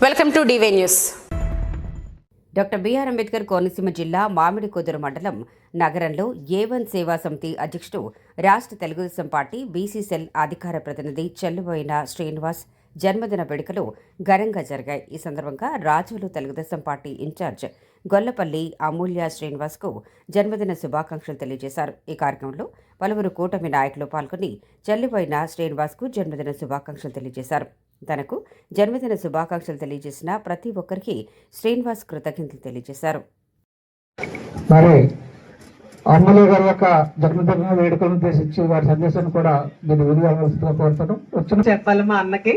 Welcome to DY news. Doctor BR Ambedkar Konaseema జిల్లా మామిడికుదురు మండలం నగరంలో ఏ1 సేవా సమితి అధ్యక్షుడు రాష్ట్ర తెలుగుదేశం పార్టీ బీసీ సెల్ అధికార ప్రతినిధి చెల్లుబోయిన శ్రీనివాస్ జన్మదిన వేడుకలు ఘనంగా జరిగాయి. ఈ సందర్భంగా రాజోలు తెలుగుదేశం పార్టీ ఇన్ఛార్జ్ గొల్లపల్లి అమూల్య శ్రీనివాస్కు జన్మదిన శుభాకాంక్షలు తెలియజేశారు. ఈ కార్యక్రమంలో పలువురు కూటమి నాయకులు పాల్గొని చెల్లుబోయిన శ్రీనివాస్కు జన్మదిన శుభాకాంక్షలు తెలియజేశారు. తనకు జన్మదిన శుభాకాంక్షలు తెలియజేసిన ప్రతి ఒక్కరికి శ్రీనివాస్ కృతజ్ఞతలు తెలియజేశారు. మరి అమ్మలు గారి యొక్క జన్మదిన వేడుకలను ఉద్దేశించి వారి సందేశాన్ని కూడా మీరు విలువగా కోరుతాను. వచ్చిన చెప్పాలి మా అన్నకి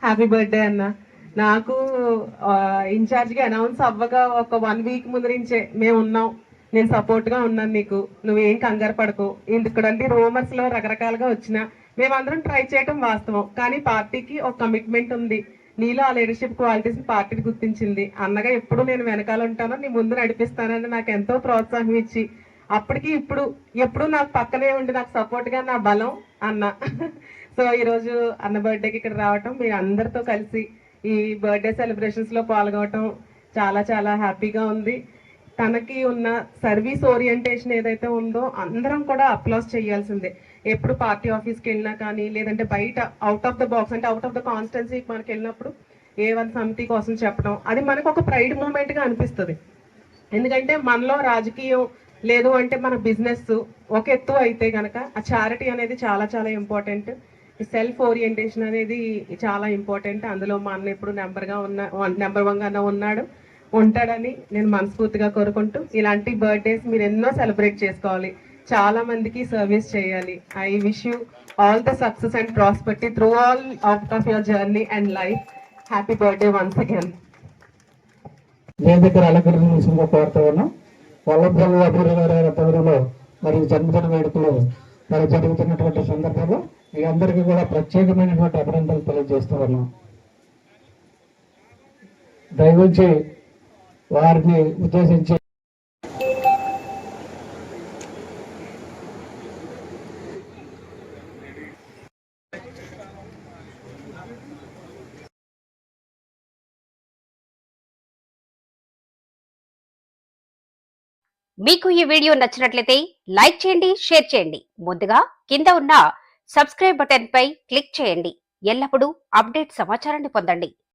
హ్యాపీ బర్త్డే అన్న. నాకు ఇన్ఛార్జ్గా అనౌన్స్ అవ్వగా ఒక 1 వీక్ ముందు నుంచే మేము ఉన్నాం, నేను సపోర్ట్గా ఉన్నాను, నీకు నువ్వేం కంగారు పడకు. ఇక్కడ రూమర్స్లో రకరకాలుగా వచ్చిన మేమందరం ట్రై చేయటం వాస్తవం, కానీ పార్టీకి ఒక కమిట్మెంట్ ఉంది. నీలో ఆ లీడర్షిప్ క్వాలిటీస్ పార్టీని గుర్తించింది. అన్నగా ఎప్పుడు నేను వెనకాల ఉంటానో, నీ ముందు నడిపిస్తానని నాకు ఎంతో ప్రోత్సాహం ఇచ్చి అప్పటికి ఇప్పుడు ఎప్పుడు నాకు పక్కనే ఉండి నాకు సపోర్ట్గా నా బలం అన్న. సో ఈరోజు అన్న బర్త్డేకి ఇక్కడ రావటం, మీరు అందరితో కలిసి ఈ బర్త్డే సెలబ్రేషన్స్లో పాల్గొనటం చాలా చాలా హ్యాపీగా ఉంది. తనకి ఉన్న సర్వీస్ ఓరియంటేషన్ ఏదైతే ఉందో అందరం కూడా అప్లాస్ చేయాల్సిందే. ఎప్పుడు పార్టీ ఆఫీస్కి వెళ్ళినా కానీ, లేదంటే బయట అవుట్ ఆఫ్ ద బాక్స్ అంటే అవుట్ ఆఫ్ ద కాన్స్టిట్యున్సీకి మనకి వెళ్ళినప్పుడు ఏ1 సమితి కోసం చెప్పడం, అది మనకు ఒక ప్రైడ్ మూమెంట్గా అనిపిస్తుంది. ఎందుకంటే మనలో రాజకీయం లేదు అంటే మన బిజినెస్ ఒక ఎత్తు అయితే కనుక ఆ చారిటీ అనేది చాలా చాలా ఇంపార్టెంట్. సెల్ఫ్ ఓరియంటేషన్ అనేది చాలా ఇంపార్టెంట్. అందులో మా అన్న ఎప్పుడు నెంబర్ 1గా ఉన్నాడు, ఉంటాడని నేను మనస్ఫూర్తిగా కోరుకుంటూ, ఇలాంటి బర్త్డేస్ మీరు ఎన్నో సెలబ్రేట్ చేసుకోవాలి, చాలా మందికి సర్వీస్ చేయాలి. I wish you all the success and prosperity through all out of your journey and life. Happy birthday once again. నేను దగ్గర అలంకరించగా కోరుతూ ఉన్నాం. వల్లభరావు అభివృద్ధి గారి పదవిలో మరి జన్మదిన వేడుకలు మరి జరుగుతున్నటువంటి సందర్భంలో మీ అందరికీ కూడా ప్రత్యేకమైనటువంటి అభినందనలు తెలియజేస్తూ ఉన్నాం. దయవుంచి వారిని ఉద్దేశించి మీకు ఈ వీడియో నచ్చినట్లయితే లైక్ చేయండి, షేర్ చేయండి. ముందుగా కింద ఉన్న సబ్స్క్రైబ్ బటన్ పై క్లిక్ చేయండి. ఎల్లప్పుడూ అప్డేట్ సమాచారాన్ని పొందండి.